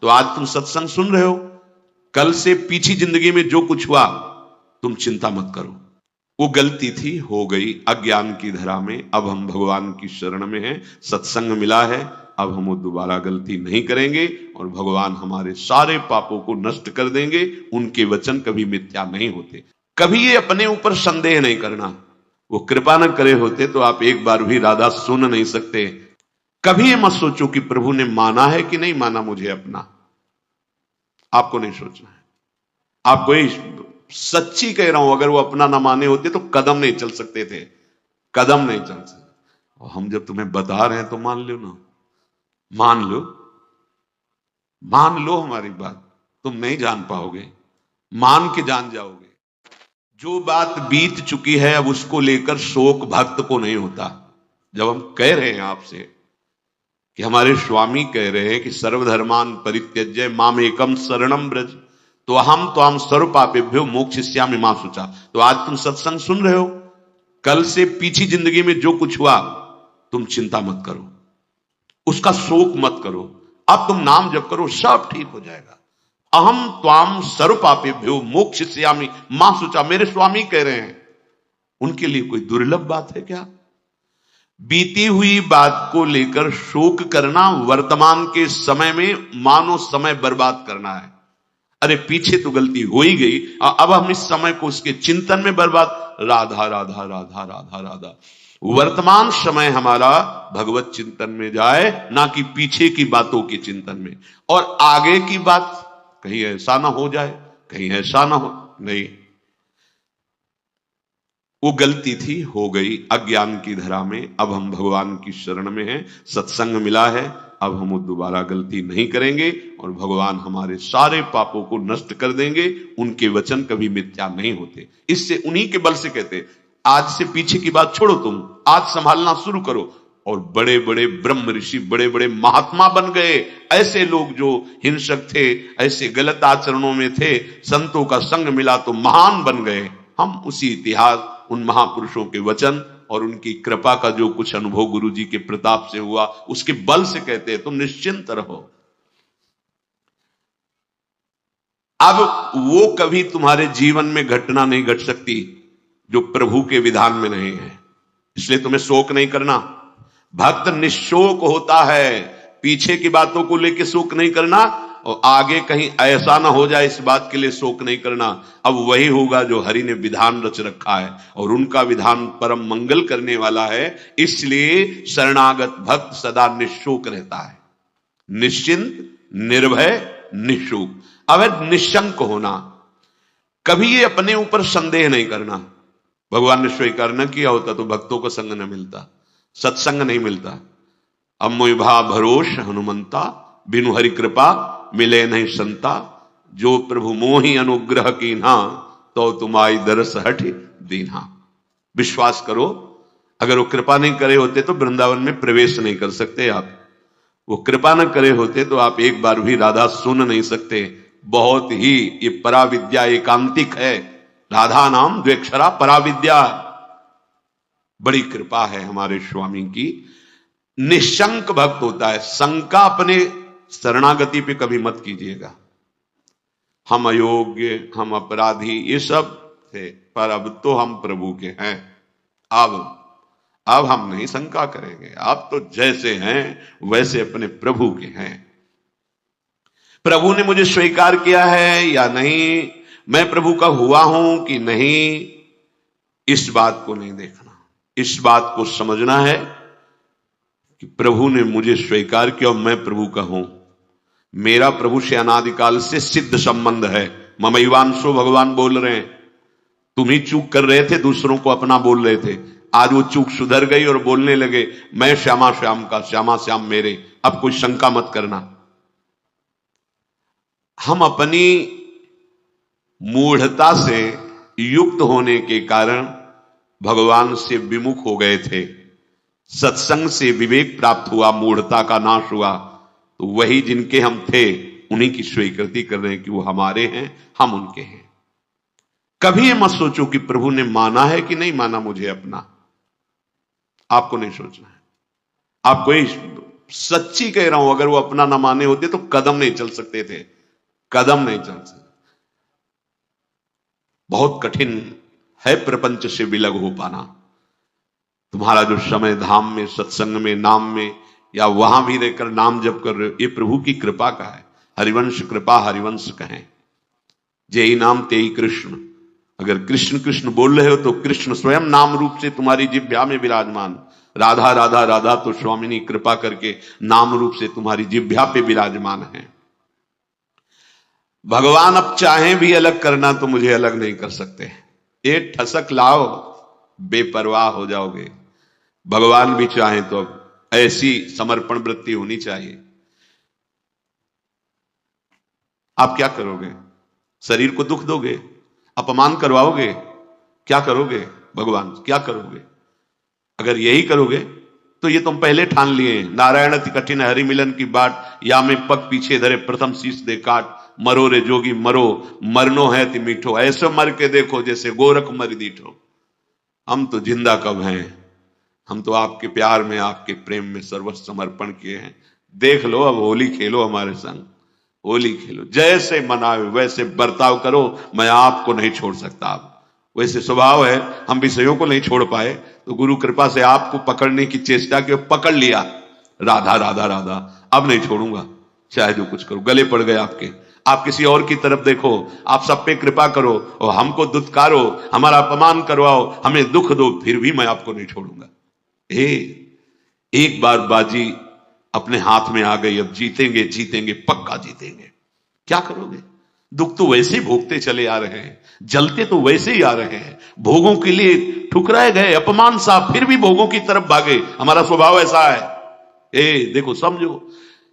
तो आज तुम सत्संग सुन रहे हो, कल से पीछी जिंदगी में जो कुछ हुआ तुम चिंता मत करो। वो गलती थी, हो गई अज्ञान की धरा में, अब हम भगवान की शरण में हैं, सत्संग मिला है, अब हम वो दोबारा गलती नहीं करेंगे और भगवान हमारे सारे पापों को नष्ट कर देंगे। उनके वचन कभी मिथ्या नहीं होते। कभी ये अपने ऊपर संदेह नहीं करना, वो कृपा न करे होते तो आप एक बार भी राधा सुन नहीं सकते। कभी ये मत सोचो कि प्रभु ने माना है कि नहीं माना मुझे अपना, आपको नहीं सोचना है। आपको सच्ची कह रहा हूं, अगर वो अपना ना माने होते तो कदम नहीं चल सकते थे, कदम नहीं चल सकते। और हम जब तुम्हें बता रहे हैं तो मान लो ना, मान लो, मान लो हमारी बात। तुम नहीं जान पाओगे, मान के जान जाओगे। जो बात बीत चुकी है अब उसको लेकर शोक भक्त को नहीं होता। जब हम कह रहे हैं आपसे कि हमारे स्वामी कह रहे हैं कि सर्वधर्मान परित्यज्य माम एकम शरणम ब्रज, तो हम सर्व पापेभ्यो मोक्षयिष्यामि मा शुचा। तो आज तुम सत्संग सुन रहे हो, कल से पीछी जिंदगी में जो कुछ हुआ तुम चिंता मत करो, उसका शोक मत करो। अब तुम नाम जप करो, सब ठीक हो जाएगा। अहम त्वाम सर्व पापेभ्यो मोक्षयिष्यामि मा शुचा, मेरे स्वामी कह रहे हैं। उनके लिए कोई दुर्लभ बात है क्या? बीती हुई बात को लेकर शोक करना वर्तमान के समय में मानो समय बर्बाद करना है। अरे पीछे तो गलती हो ही गई, अब हम इस समय को उसके चिंतन में बर्बाद, राधा राधा राधा राधा राधा। वर्तमान समय हमारा भगवत चिंतन में जाए, ना कि पीछे की बातों के चिंतन में। और आगे की बात कहीं ऐसा ना हो जाए, कहीं ऐसा ना हो, नहीं। वो गलती थी, हो गई अज्ञान की धरा में, अब हम भगवान की शरण में हैं, सत्संग मिला है, अब हम वो दोबारा गलती नहीं करेंगे और भगवान हमारे सारे पापों को नष्ट कर देंगे। उनके वचन कभी मिथ्या नहीं होते। इससे उन्हीं के बल से कहते, आज से पीछे की बात छोड़ो, तुम आज संभालना शुरू करो। और बड़े बड़े ब्रह्म ऋषि, बड़े बड़े महात्मा बन गए। ऐसे लोग जो हिंसक थे, ऐसे गलत आचरणों में थे, संतों का संग मिला तो महान बन गए। हम उसी इतिहास, उन महापुरुषों के वचन और उनकी कृपा का जो कुछ अनुभव गुरु जी के प्रताप से हुआ, उसके बल से कहते हैं तुम निश्चिंत रहो। अब वो कभी तुम्हारे जीवन में घटना नहीं घट सकती जो प्रभु के विधान में नहीं है, इसलिए तुम्हें शोक नहीं करना। भक्त निशोक होता है, पीछे की बातों को लेकर शोक नहीं करना और आगे कहीं ऐसा ना हो जाए इस बात के लिए शोक नहीं करना। अब वही होगा जो हरि ने विधान रच रखा है और उनका विधान परम मंगल करने वाला है। इसलिए शरणागत भक्त सदा निशोक रहता है, निश्चिंत, निर्भय, निशोक। अब निशंक होना, कभी ये अपने ऊपर संदेह नहीं करना। भगवान ने स्वीकार न किया होता तो भक्तों को संग न मिलता, सत्संग नहीं मिलता। अमोभा भरोस हनुमंता, बिनु हरि कृपा मिले नहीं संता। जो प्रभु मोहि अनुग्रह कीन्हा, तो तुम्हारी दरस हठ दीन्हा। विश्वास करो, अगर वो कृपा नहीं करे होते तो वृंदावन में प्रवेश नहीं कर सकते आप। वो कृपा न करे होते तो आप एक बार भी राधा सुन नहीं सकते। बहुत ही ये पराविद्या एकांतिक है, राधा नाम द्वेक्षरा पराविद्या। बड़ी कृपा है हमारे स्वामी की। निशंक भक्त होता है, शंका अपने शरणागति पे कभी मत कीजिएगा। हम अयोग्य, हम अपराधी, ये सब थे, पर अब तो हम प्रभु के हैं। अब हम नहीं शंका करेंगे, अब तो जैसे हैं वैसे अपने प्रभु के हैं। प्रभु ने मुझे स्वीकार किया है या नहीं, मैं प्रभु का हुआ हूं कि नहीं, इस बात को नहीं देखना। इस बात को समझना है कि प्रभु ने मुझे स्वीकार किया और मैं प्रभु का हूं। मेरा प्रभु से अनादिकाल से सिद्ध संबंध है। ममैवांशो भगवान बोल रहे हैं। तुम ही चूक कर रहे थे, दूसरों को अपना बोल रहे थे। आज वो चूक सुधर गई और बोलने लगे मैं श्यामा श्याम का, श्यामा श्याम मेरे। अब कोई शंका मत करना। हम अपनी मूढ़ता से युक्त होने के कारण भगवान से विमुख हो गए थे। सत्संग से विवेक प्राप्त हुआ, मूढ़ता का नाश हुआ, तो वही जिनके हम थे उन्हीं की स्वीकृति कर रहे हैं कि वो हमारे हैं, हम उनके हैं। कभी ये मत सोचो कि प्रभु ने माना है कि नहीं माना मुझे अपना, आपको नहीं सोचना है। आपको सच्ची कह रहा हूं, अगर वो अपना ना माने होते तो कदम नहीं चल सकते थे, कदम नहीं चल सकते। बहुत कठिन है प्रपंच से विलग हो पाना। तुम्हारा जो समय धाम में, सत्संग में, नाम में, या वहां भी रहकर नाम जप कर रहे हो, ये प्रभु की कृपा का है। हरिवंश कृपा हरिवंश कहें, जेई नाम तेई कृष्ण। अगर कृष्ण कृष्ण बोल रहे हो तो कृष्ण स्वयं नाम रूप से तुम्हारी जिह्वा में विराजमान। राधा राधा राधा तो स्वामिनी कृपा करके नाम रूप से तुम्हारी जिह्वा पे विराजमान है। भगवान अब चाहें भी अलग करना तो मुझे अलग नहीं कर सकते। एक ठसक लाओ, बेपरवाह हो जाओगे। भगवान भी चाहें तो अब ऐसी समर्पण वृत्ति होनी चाहिए। आप क्या करोगे? शरीर को दुख दोगे, अपमान करवाओगे, क्या करोगे? भगवान क्या करोगे? अगर यही करोगे तो ये तुम पहले ठान लिए, नारायण अति कठिन हरि मिलन की बाट, या में पग पीछे धरे प्रथम शीश दे काट। मरो रे जोगी मरो, मरनो है ति मीठो, ऐसे मर के देखो जैसे गोरख मर दीठो। हम तो जिंदा कब हैं, हम तो आपके प्यार में, आपके प्रेम में सर्वस्व समर्पण किए हैं। देख लो, अब होली खेलो हमारे संग, होली खेलो, जैसे मनाओ वैसे बर्ताव करो, मैं आपको नहीं छोड़ सकता। आप वैसे स्वभाव है, हम विषयों को नहीं छोड़ पाए, तो गुरु कृपा से आपको पकड़ने की चेष्टा की, पकड़ लिया। राधा राधा राधा, अब नहीं छोड़ूंगा, चाहे जो कुछ करो। गले पड़ गए आपके, आप किसी और की तरफ देखो, आप सब पे कृपा करो और हमको दुत्कारो, हमारा अपमान करवाओ, हमें दुख दो, फिर भी मैं आपको नहीं छोड़ूंगा। एक बार बाजी अपने हाथ में आ गई, अब जीतेंगे, जीतेंगे, पक्का जीतेंगे। क्या करोगे? दुख तो वैसे ही भोगते चले आ रहे हैं, जलते तो वैसे ही आ रहे हैं, भोगों के लिए ठुकराए गए, अपमान सा, फिर भी भोगों की तरफ भागे। हमारा स्वभाव ऐसा है। देखो, समझो,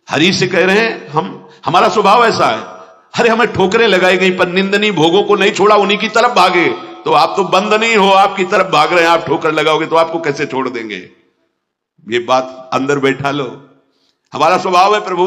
हरि से कह रहे हैं हम, हमारा स्वभाव ऐसा है। अरे हमें ठोकरें लगाई गई पर निंदनीय भोगों को नहीं छोड़ा, उन्हीं की तरफ भागे। तो आप तो बंद नहीं हो, आपकी तरफ भाग रहे हैं, आप ठोकर लगाओगे तो आपको कैसे छोड़ देंगे? ये बात अंदर बैठा लो। हमारा स्वभाव है प्रभु,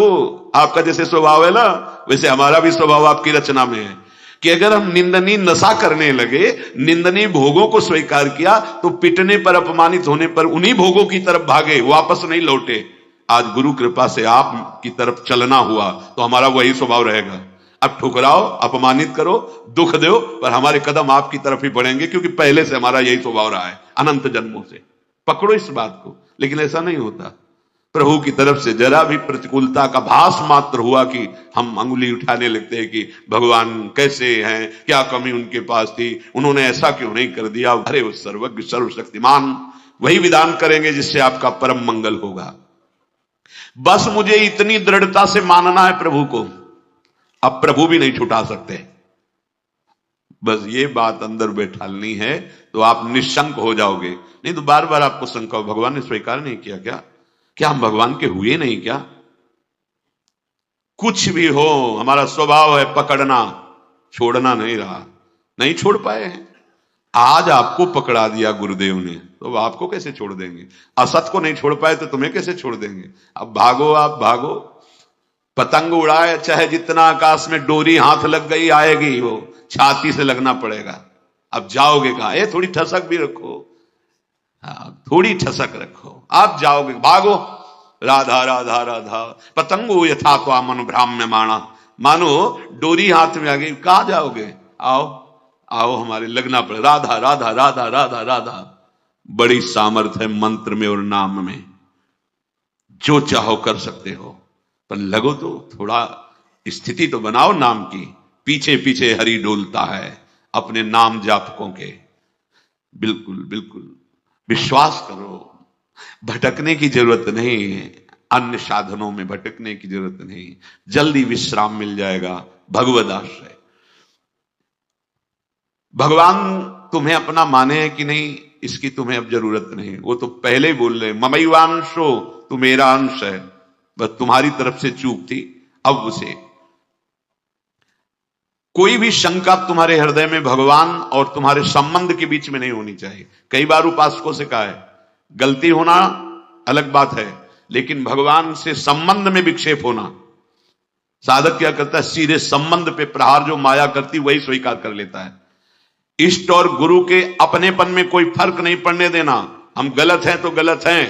आपका जैसे स्वभाव है ना, वैसे हमारा भी स्वभाव आपकी रचना में है कि अगर हम निंदनीय नशा करने लगे, निंदनीय भोगों को स्वीकार किया, तो पिटने पर, अपमानित होने पर उन्हीं भोगों की तरफ भागे, वापस नहीं लौटे। आज गुरु कृपा से आप की तरफ चलना हुआ तो हमारा वही स्वभाव रहेगा। अब ठुकराओ, अपमानित करो, दुख दो, पर हमारे कदम आपकी तरफ ही बढ़ेंगे, क्योंकि पहले से हमारा यही स्वभाव रहा है, अनंत जन्मों से। पकड़ो इस बात को। लेकिन ऐसा नहीं होता। प्रभु की तरफ से जरा भी प्रतिकूलता का भास मात्र हुआ कि हम अंगुली उठाने लगते हैं कि भगवान कैसे हैं, क्या कमी उनके पास थी, उन्होंने ऐसा क्यों नहीं कर दिया। अरे वो सर्वज्ञ सर्वशक्तिमान वही विधान करेंगे जिससे आपका परम मंगल होगा। बस मुझे इतनी दृढ़ता से मानना है प्रभु को, अब प्रभु भी नहीं छुटा सकते। बस ये बात अंदर बैठालनी है तो आप निशंक हो जाओगे। नहीं तो बार बार आपको शंका, भगवान ने स्वीकार नहीं किया क्या? क्या हम भगवान के हुए नहीं क्या? कुछ भी हो, हमारा स्वभाव है पकड़ना, छोड़ना नहीं रहा, नहीं छोड़ पाए हैं। आज आपको पकड़ा दिया गुरुदेव ने, तो आपको कैसे छोड़ देंगे? असत को नहीं छोड़ पाए तो तुम्हें कैसे छोड़ देंगे? अब भागो, आप भागो, पतंग उड़ाए चाहे जितना आकाश में, डोरी हाथ लग गई आएगी, वो छाती से लगना पड़ेगा। अब जाओगे कहां? ये थोड़ी ठसक भी रखो, थोड़ी ठसक रखो, आप जाओगे, भागो। राधा राधा राधा, पतंगो यथा त्वा मनु भ्राम्य माणा, मानो डोरी हाथ में आ गई, कहां जाओगे? आओ आओ, हमारे लगना पड़े। राधा राधा राधा राधा राधा, बड़ी सामर्थ है मंत्र में और नाम में, जो चाहो कर सकते हो, पर लगो तो, थोड़ा स्थिति तो बनाओ नाम की। पीछे पीछे हरि डोलता है अपने नाम जापकों के। बिल्कुल बिल्कुल विश्वास करो, भटकने की जरूरत नहीं है, अन्य साधनों में भटकने की जरूरत नहीं, जल्दी विश्राम मिल जाएगा भगवद आश्रय। भगवान तुम्हें अपना माने है कि नहीं, इसकी तुम्हें अब जरूरत नहीं। वो तो पहले ही बोल रहे, ममैवांशो, तू मेरा अंश है, बस तुम्हारी तरफ से चूक थी, अब उसे। कोई भी शंका तुम्हारे हृदय में भगवान और तुम्हारे संबंध के बीच में नहीं होनी चाहिए। कई बार उपासकों से कहा है, गलती होना अलग बात है, लेकिन भगवान से संबंध में विक्षेप होना, साधक क्या करता है, सीधे संबंध पे प्रहार जो माया करती वही स्वीकार कर लेता है। इष्ट और गुरु के अपनेपन में कोई फर्क नहीं पड़ने देना। हम गलत हैं तो गलत हैं,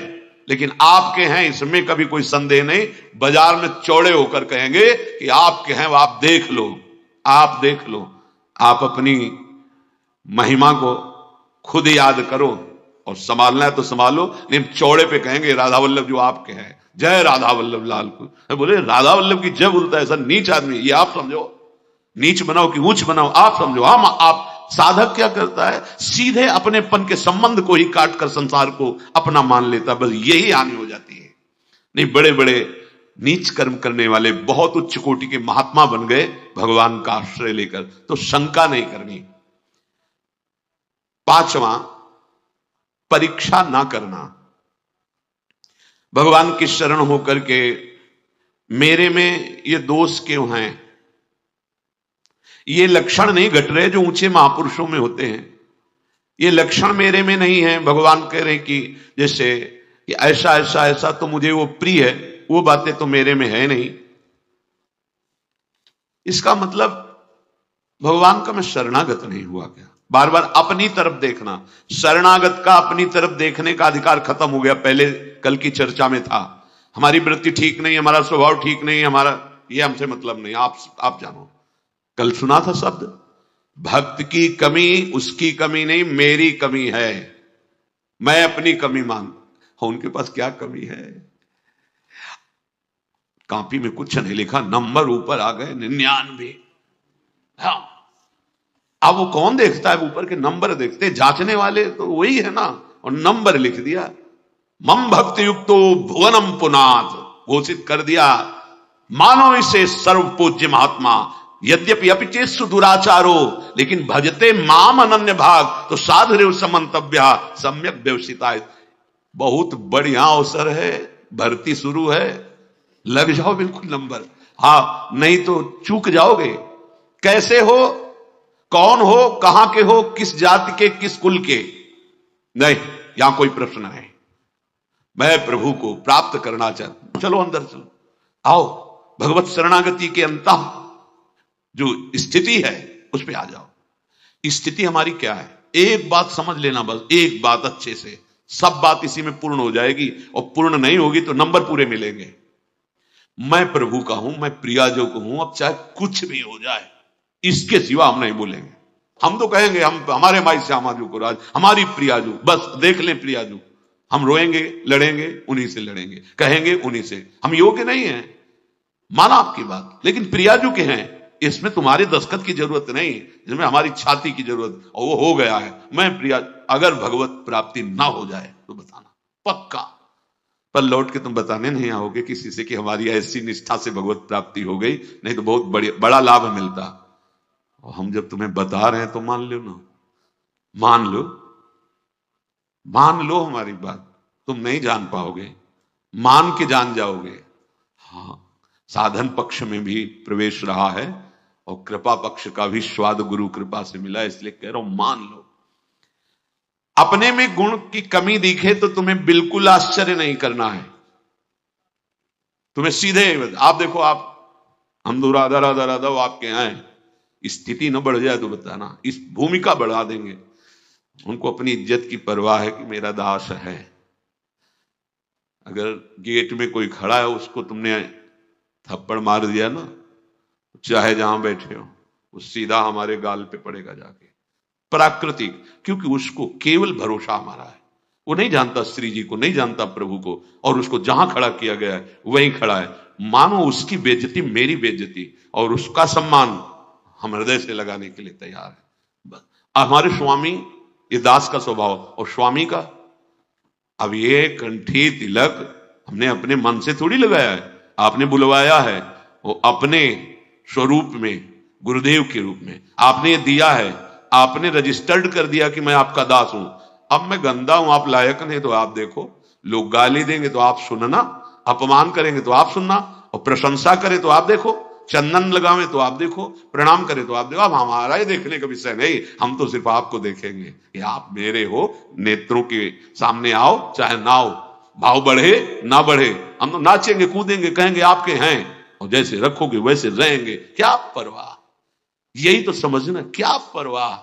लेकिन आपके हैं इसमें कभी कोई संदेह नहीं। बाजार में चौड़े होकर कहेंगे कि आपके हैं, वो आप देख लो, आप देख लो। आप अपनी महिमा को खुद याद करो और संभालना है तो संभालो, लेकिन चौड़े पे कहेंगे राधा वल्लभ जो आपके हैं, जय राधा वल्लभ लाल को। बोले राधा वल्लभ की जय बोलता है ऐसा नीच आदमी, ये आप समझो। नीच बनाओ कि ऊंच बनाओ आप समझो। हम आप साधक क्या करता है, सीधे अपनेपन के संबंध को ही काट कर संसार को अपना मान लेता, बस यही हानि हो जाती है। नहीं, बड़े बड़े नीच कर्म करने वाले बहुत उच्च कोटि के महात्मा बन गए भगवान का आश्रय लेकर, तो शंका नहीं करनी। पांचवा, परीक्षा ना करना। भगवान की शरण होकर के मेरे में ये दोष क्यों हैं, ये लक्षण नहीं घट रहे जो ऊंचे महापुरुषों में होते हैं, ये लक्षण मेरे में नहीं है। भगवान कह रहे कि जैसे कि ऐसा ऐसा ऐसा तो मुझे वो प्रिय है, वो बातें तो मेरे में है नहीं। इसका मतलब भगवान का मैं शरणागत नहीं हुआ क्या? बार बार अपनी तरफ देखना, शरणागत का अपनी तरफ देखने का अधिकार खत्म हो गया। पहले कल की चर्चा में था, हमारी वृत्ति ठीक नहीं, हमारा स्वभाव ठीक नहीं, हमारा ये हमसे मतलब नहीं, आप जानो। कल सुना था शब्द, भक्त की कमी उसकी कमी नहीं, मेरी कमी है, मैं अपनी कमी मान। उनके पास क्या कमी है? कॉपी में कुछ नहीं लिखा, नंबर ऊपर आ गए 99। हाँ, अब वो कौन देखता है? ऊपर के नंबर देखते, जांचने वाले तो वही है ना, और नंबर लिख दिया। मम भक्ति युक्तो भुवनम पुनाथ, घोषित कर दिया, मानो इसे सर्व पूज्य महात्मा, यद्यपि अपिचेषु दुराचारो, लेकिन भजते माम अनन्य भाग, तो साधुरेव समंतव्या सम्यक व्यवसिता। बहुत बढ़िया अवसर है, भर्ती शुरू है, लग जाओ बिल्कुल नंबर। हाँ, नहीं तो चूक जाओगे। कैसे हो, कौन हो, कहां के हो, किस जाति के, किस कुल के, नहीं, यहां कोई प्रश्न नहीं। मैं प्रभु को प्राप्त करना चाहता हूं, चलो अंदर चलो, आओ भगवत शरणागति के अंतः जो स्थिति है उस पर आ जाओ। स्थिति हमारी क्या है, एक बात समझ लेना, बस एक बात अच्छे से, सब बात इसी में पूर्ण हो जाएगी, और पूर्ण नहीं होगी तो नंबर पूरे मिलेंगे। मैं प्रभु का हूं, मैं प्रियाजो को हूं, अब चाहे कुछ भी हो जाए, इसके सिवा हम नहीं बोलेंगे। हम तो कहेंगे हम हमारे माई श्यामाजू को राज, हमारी प्रियाजू, बस देख लें प्रियाजू, हम रोएंगे, लड़ेंगे उन्हीं से, लड़ेंगे कहेंगे उन्हीं से। हम योग्य नहीं हैं, माना आपकी बात, लेकिन प्रियाजू के हैं, इसमें तुम्हारे दस्तखत की जरूरत नहीं, इसमें हमारी छाती की जरूरत, और वो हो गया है। मैं प्रिया, अगर भगवत प्राप्ति ना हो जाए तो बताना पक्का, पर लौट के तुम बताने नहीं आओगे किसी से कि हमारी ऐसी निष्ठा से भगवत प्राप्ति हो गई, नहीं तो बहुत बड़ा लाभ मिलता। और हम जब तुम्हें बता रहे हैं तो मान लो ना, मान लो हमारी बात। तुम नहीं जान पाओगे, मान के जान जाओगे। हाँ, साधन पक्ष में भी प्रवेश रहा है और कृपा पक्ष का भी स्वाद गुरु कृपा से मिला, इसलिए कह रहा हूं मान लो। अपने में गुण की कमी दिखे तो तुम्हें बिल्कुल आश्चर्य नहीं करना है, तुम्हें सीधे आप देखो, आप हम तो राधा राधा राधा वो आपके यहां है, स्थिति न बढ़ जाए तो बताना, इस भूमिका बढ़ा देंगे। उनको अपनी इज्जत की परवाह है कि मेरा दास है। अगर गेट में कोई खड़ा है, उसको तुमने थप्पड़ मार दिया ना, चाहे जहां बैठे हो, वो सीधा हमारे गाल पे पड़ेगा जाके, प्राकृतिक, क्योंकि उसको केवल भरोसा हमारा है। वो नहीं जानता श्री जी को, नहीं जानता प्रभु को, और उसको जहां खड़ा किया गया है वहीं खड़ा है। मानो उसकी बेइज्जती मेरी बेइज्जती, और उसका सम्मान हम हृदय से लगाने के लिए तैयार है। हमारे स्वामी, ये दास का स्वभाव, और स्वामी का, अब ये कंठी तिलक हमने अपने मन से थोड़ी लगाया है, आपने बुलवाया है, वो अपने स्वरूप में, गुरुदेव के रूप में आपने दिया है, आपने रजिस्टर्ड कर दिया कि मैं आपका दास हूं। अब मैं गंदा हूं, आप लायक नहीं, तो आप देखो, लोग गाली देंगे तो आप सुनना, अपमान करेंगे तो आप सुनना, और प्रशंसा करें तो आप देखो, चंदन लगावे तो आप देखो, प्रणाम करें तो आप देखो। अब हमारा ही देखने का विषय नहीं, हम तो सिर्फ आपको देखेंगे कि आप मेरे हो, नेत्रों के सामने आओ चाहे ना आओ, भाव बढ़े ना बढ़े, हम तो नाचेंगे कूदेंगे, कहेंगे आपके हैं, और जैसे रखोगे वैसे रहेंगे। क्या परवाह, यही तो समझना, क्या परवाह।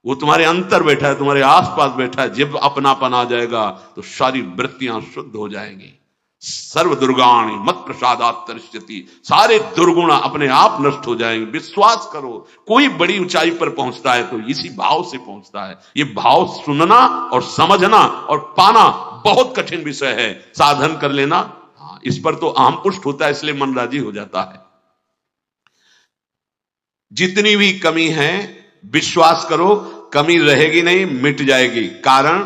वो तुम्हारे अंतर बैठा है, तुम्हारे आसपास बैठा है। जब अपनापन आ जाएगा तो सारी वृत्तियां शुद्ध हो जाएंगी। सर्व दुर्गाणी मत प्रसादात तरिष्यति, सारे दुर्गुण अपने आप नष्ट हो जाएंगे। विश्वास करो, कोई बड़ी ऊंचाई पर पहुंचता है तो इसी भाव से पहुंचता है। ये भाव सुनना और समझना और पाना बहुत कठिन विषय है। साधन कर लेना, हाँ, इस पर तो अहम पुष्ट होता है, इसलिए मन राजी हो जाता है। जितनी भी कमी है विश्वास करो, कमी रहेगी नहीं, मिट जाएगी। कारण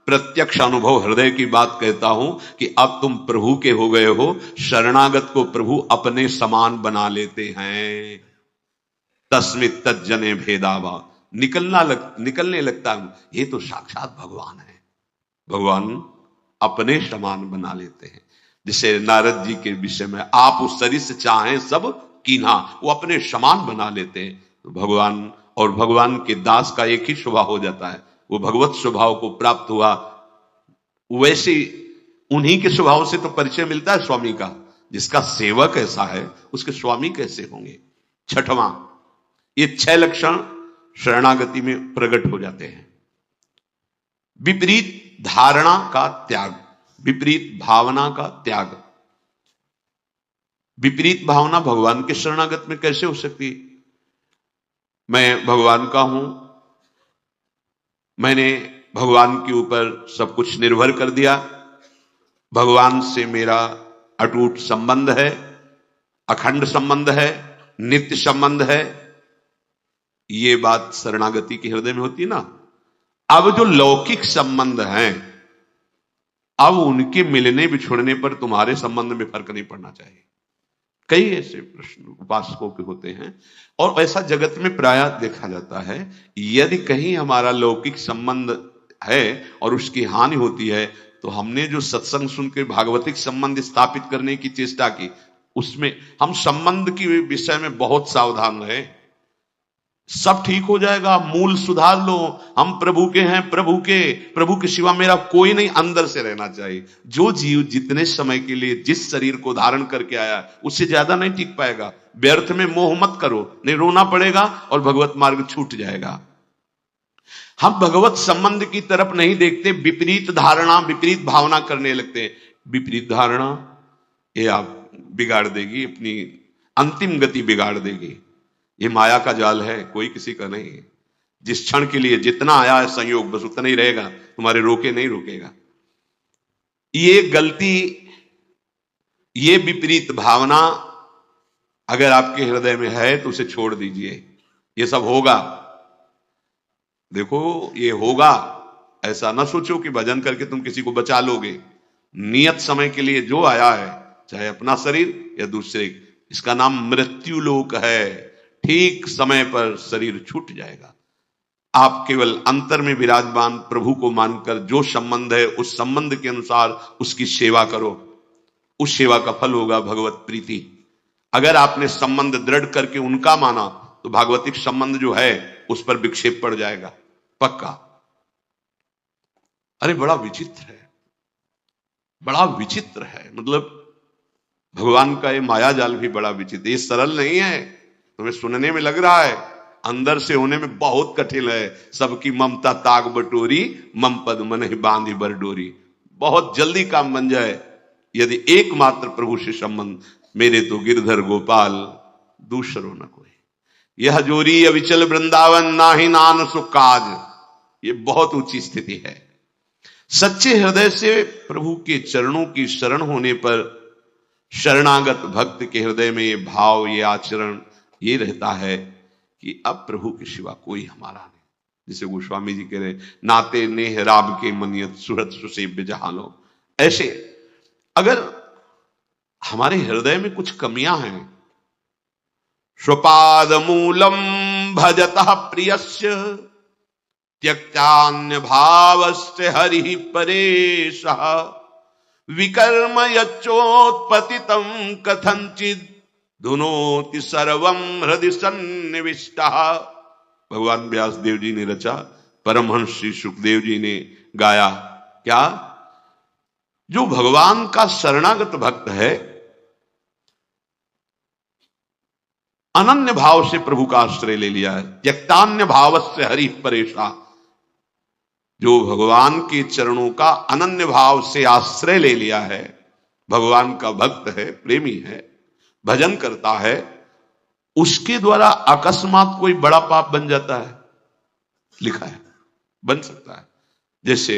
प्रत्यक्ष अनुभव, हृदय की बात कहता हूं कि अब तुम प्रभु के हो गए हो। शरणागत को प्रभु अपने समान बना लेते हैं। तस्मित तज्जने भेदावा, निकलने लगता है, ये तो साक्षात भगवान है। भगवान अपने समान बना लेते हैं। जिसे नारद जी के विषय में, आप उस शरीर से चाहें सब कीन्हा, वो अपने समान बना लेते हैं। तो भगवान और भगवान के दास का एक ही स्वभाव हो जाता है, वो भगवत स्वभाव को प्राप्त हुआ। वैसे उन्हीं के स्वभाव से तो परिचय मिलता है स्वामी का। जिसका सेवक ऐसा है उसके स्वामी कैसे होंगे। छठवां, ये 6 लक्षण शरणागति में प्रकट हो जाते हैं। विपरीत धारणा का त्याग, विपरीत भावना का त्याग। विपरीत भावना भगवान के शरणागत में कैसे हो सकती है। मैं भगवान का हूं, मैंने भगवान के ऊपर सब कुछ निर्भर कर दिया, भगवान से मेरा अटूट संबंध है, अखंड संबंध है, नित्य संबंध है। ये बात शरणागति के हृदय में होती है ना। अब जो लौकिक संबंध हैं, अब उनके मिलने बिछुड़ने पर तुम्हारे संबंध में फर्क नहीं पड़ना चाहिए। कई ऐसे प्रश्न उपासकों के होते हैं और ऐसा जगत में प्रायः देखा जाता है। यदि कहीं हमारा लौकिक संबंध है और उसकी हानि होती है तो हमने जो सत्संग सुन के भागवतिक संबंध स्थापित करने की चेष्टा की, उसमें हम संबंध के विषय में बहुत सावधान रहे। सब ठीक हो जाएगा, मूल सुधार लो। हम प्रभु के हैं, प्रभु के सिवा मेरा कोई नहीं, अंदर से रहना चाहिए। जो जीव जितने समय के लिए जिस शरीर को धारण करके आया उससे ज्यादा नहीं टिक पाएगा। व्यर्थ में मोह मत करो, नहीं रोना पड़ेगा और भगवत मार्ग छूट जाएगा। हम भगवत संबंध की तरफ नहीं देखते, विपरीत धारणा विपरीत भावना करने लगते हैं। विपरीत धारणा ये आप बिगाड़ देगी, अपनी अंतिम गति बिगाड़ देगी। ये माया का जाल है, कोई किसी का नहीं है। जिस क्षण के लिए जितना आया है संयोग, बस उतना ही रहेगा, तुम्हारे रोके नहीं रोकेगा। ये गलती, ये विपरीत भावना अगर आपके हृदय में है तो उसे छोड़ दीजिए। ये सब होगा, देखो ये होगा। ऐसा ना सोचो कि भजन करके तुम किसी को बचा लोगे। नियत समय के लिए जो आया है, चाहे अपना शरीर या दूसरे, इसका नाम मृत्यु लोक है। ठीक समय पर शरीर छूट जाएगा। आप केवल अंतर में विराजमान प्रभु को मानकर जो संबंध है उस संबंध के अनुसार उसकी सेवा करो। उस सेवा का फल होगा भगवत प्रीति। अगर आपने संबंध दृढ़ करके उनका माना तो भागवतिक संबंध जो है उस पर विक्षेप पड़ जाएगा पक्का। अरे बड़ा विचित्र है, बड़ा विचित्र है। मतलब भगवान का ये माया जाल भी बड़ा विचित्र। ये सरल नहीं है, तुम्हें सुनने में लग रहा है, अंदर से होने में बहुत कठिन है। सबकी ममता ताग बटोरी, मम पद मन ही बांधी बरडोरी। बहुत जल्दी काम बन जाए यदि एकमात्र प्रभु से संबंध। मेरे तो गिरधर गोपाल दूसरो न कोई, यह जोरी अविचल वृंदावन नाही नान सुख काज। ये बहुत ऊंची स्थिति है। सच्चे हृदय से प्रभु के चरणों की शरण होने पर शरणागत भक्त के हृदय में ये भाव, ये आचरण ये रहता है कि अब प्रभु के सिवा कोई हमारा नहीं। जिसे गोस्वामी जी कह रहे, नाते नेह राब के मनियत सुरत सुसेव्य जहानो। ऐसे अगर हमारे हृदय में कुछ कमियां हैं, स्वपाद मूलम भजतः प्रियस्य त्यक्तान्य भावस्य हरि परेशः विकर्म यच्चोत्पतितं कथंचित् धुनोति सर्वं हृदि सन्निविष्टः। भगवान व्यास देव जी ने रचा, परमहंस श्री सुखदेव जी ने गाया। क्या? जो भगवान का शरणागत भक्त है अनन्य भाव से प्रभु का आश्रय ले लिया है। त्यक्तान्य भावस्य हरि परेशा, जो भगवान के चरणों का अनन्य भाव से आश्रय ले लिया है, भगवान का भक्त है, प्रेमी है, भजन करता है, उसके द्वारा अकस्मात कोई बड़ा पाप बन जाता है, लिखा है बन सकता है। जैसे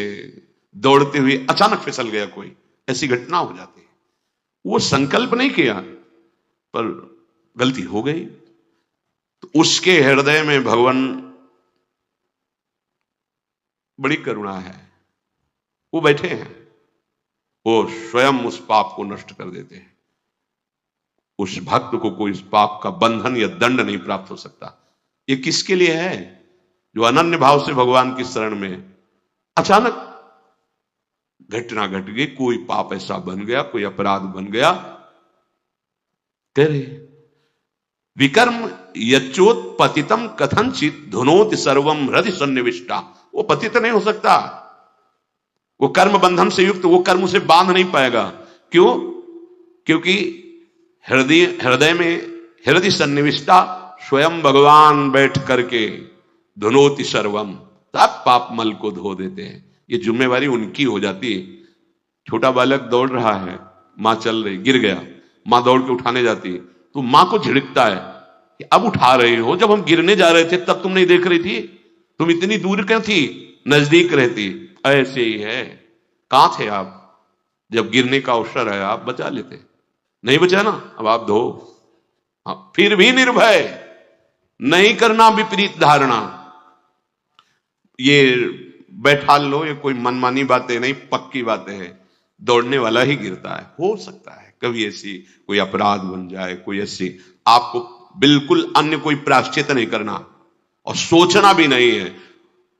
दौड़ते हुए अचानक फिसल गया कोई, ऐसी घटना हो जाती है। वो संकल्प नहीं किया पर गलती हो गई, तो उसके हृदय में भगवान बड़ी करुणा है, वो बैठे हैं, वो स्वयं उस पाप को नष्ट कर देते हैं। उस भक्त को कोई इस पाप का बंधन या दंड नहीं प्राप्त हो सकता। ये किसके लिए है? जो अनन्य भाव से भगवान की शरण में, अचानक घटना घट गई, कोई पाप ऐसा बन गया, कोई अपराध बन गया, कह रहे विकर्म यच्चोत्पतितम कथनचित धुनोति सर्वम हृदय सन्निविष्टा। वो पतित नहीं हो सकता, वो कर्म बंधन से युक्त, वो कर्म उसे बांध नहीं पाएगा। क्यों? क्योंकि हृदय में हृदय सन्निविष्टा, स्वयं भगवान बैठ करके धुनोति सर्वम, सब पाप मल को धो देते हैं। ये जिम्मेवारी उनकी हो जाती है। छोटा बालक दौड़ रहा है, मां चल रही, गिर गया, मां दौड़ के उठाने जाती है, तो मां को झिड़कता है कि अब उठा रही हो, जब हम गिरने जा रहे थे तब तुम नहीं देख रही थी, तुम इतनी दूर क्यों थी, नजदीक रहती। ऐसे ही है, कहां थे आप जब गिरने का अवसर है, आप बचा लेते, नहीं बचा ना, अब आप धो। फिर भी निर्भय, नहीं करना विपरीत धारणा। ये बैठा लो, ये कोई मनमानी बातें नहीं, पक्की बातें हैं। दौड़ने वाला ही गिरता है, हो सकता है कभी ऐसी कोई अपराध बन जाए, कोई ऐसी, आपको बिल्कुल अन्य कोई प्रायश्चित नहीं करना और सोचना भी नहीं है,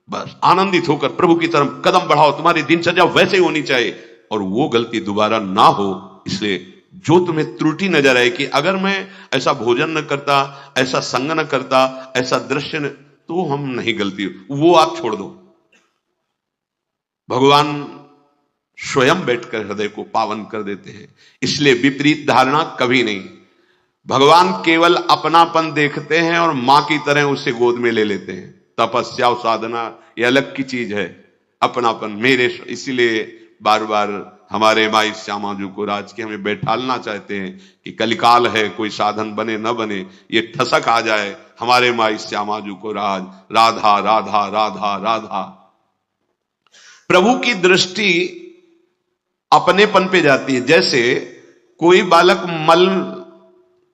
बस आनंदित होकर प्रभु की तरफ कदम बढ़ाओ। तुम्हारी दिनचर्या वैसे ही होनी चाहिए और वो गलती दोबारा ना हो। इसलिए जो तुम्हें त्रुटि नजर आए कि अगर मैं ऐसा भोजन न करता, ऐसा संग न करता, ऐसा दृश्य न, तो हम नहीं गलती, वो आप छोड़ दो। भगवान स्वयं बैठकर हृदय को पावन कर देते हैं। इसलिए विपरीत धारणा कभी नहीं। भगवान केवल अपनापन देखते हैं और मां की तरह उसे गोद में ले लेते हैं। तपस्या और साधना ये अलग की चीज है, अपनापन मेरे। इसीलिए बार बार हमारे माई श्यामा जी को राज के हमें बैठालना चाहते हैं कि कलिकाल है, कोई साधन बने न बने, ये ठसक आ जाए हमारे माई श्यामा जी को राज, राधा राधा राधा राधा। प्रभु की दृष्टि अपनेपन पे जाती है। जैसे कोई बालक मल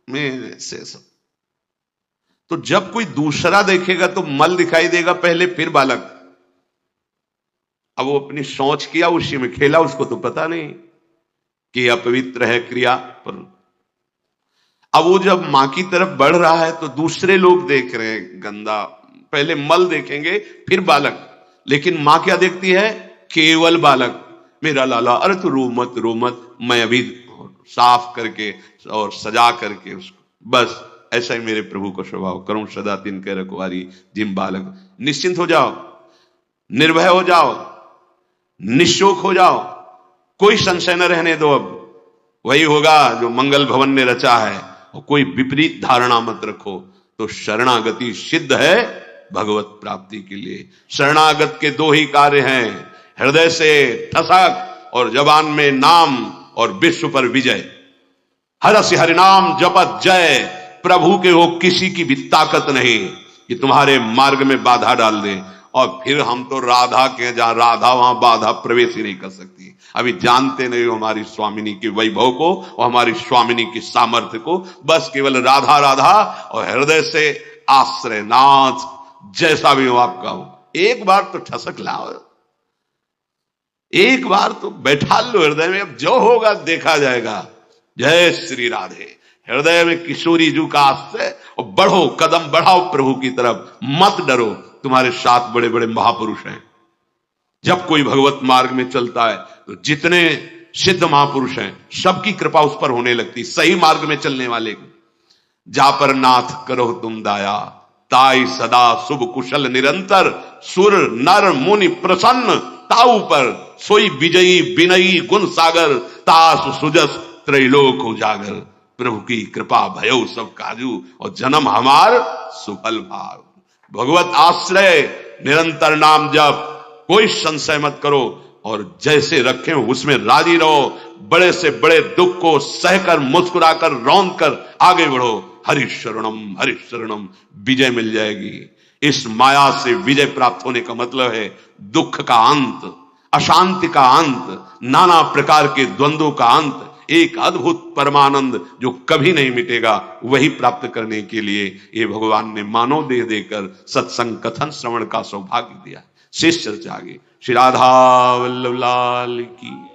में से तो जब कोई दूसरा देखेगा तो मल दिखाई देगा पहले, फिर बालक। अब वो अपनी सोच किया, उसी में खेला, उसको तो पता नहीं कि अपवित्र है क्रिया पर। अब वो जब मां की तरफ बढ़ रहा है तो दूसरे लोग देख रहे हैं गंदा, पहले मल देखेंगे फिर बालक, लेकिन मां क्या देखती है? केवल बालक। मेरा लाला, अरे तू रो मत, मैं अभी साफ करके और सजा करके उसको, बस ऐसा ही मेरे प्रभु का स्वभाव, करूं सदा तिनके रखवारी जिम बालक। निश्चिंत हो जाओ, निर्भय हो जाओ, निशोक हो जाओ, कोई संशय न रहने दो। अब वही होगा जो मंगल भवन ने रचा है, और कोई विपरीत धारणा मत रखो। तो शरणागति सिद्ध है भगवत प्राप्ति के लिए। शरणागत के दो ही कार्य हैं, हृदय से ठसक और जबान में नाम, और विश्व पर विजय। हरस हरिनाम जपत जय। प्रभु के हो किसी की भी ताकत नहीं कि तुम्हारे मार्ग में बाधा डाल दे। और फिर हम तो राधा के, जहां राधा वहां बाधा प्रवेश ही नहीं कर सकती। अभी जानते नहीं हो हमारी स्वामिनी के वैभव को और हमारी स्वामिनी की सामर्थ्य को। बस केवल राधा राधा और हृदय से आश्रय नाथ, जैसा भी हो आपका हो, एक बार तो ठसक लाओ, एक बार तो बैठा लो हृदय में। अब जो होगा देखा जाएगा। जय श्री राधे। हृदय में किशोरी जू का आश्रय, और बढ़ो, कदम बढ़ाओ प्रभु की तरफ, मत डरो। तुम्हारे साथ बड़े बड़े महापुरुष हैं। जब कोई भगवत मार्ग में चलता है तो जितने सिद्ध महापुरुष हैं सबकी कृपा उस पर होने लगती, सही मार्ग में चलने वाले को। जा पर नाथ करो तुम दाया, ताई सदा शुभ कुशल निरंतर। सुर नर मुनि प्रसन्न ताऊ पर, सोई विजयी विनयी गुण सागर। तास सुजस त्रैलोक उजागर। प्रभु की कृपा भयो सब काजू, और जन्म हमार सुफल भाव। भगवत आश्रय, निरंतर नाम जप, कोई संशय मत करो, और जैसे रखे हो उसमें राजी रहो। बड़े से बड़े दुख को सहकर, मुस्कुराकर, रौंद कर आगे बढ़ो। हरि शरणम, विजय मिल जाएगी। इस माया से विजय प्राप्त होने का मतलब है दुख का अंत, अशांति का अंत, नाना प्रकार के द्वंद्वों का अंत, एक अद्भुत परमानंद जो कभी नहीं मिटेगा, वही प्राप्त करने के लिए ये भगवान ने मानव देह देकर सत्संग कथन श्रवण का सौभाग्य दिया। शेष चर्चा आगे। श्री राधा वल्लभ लाल की।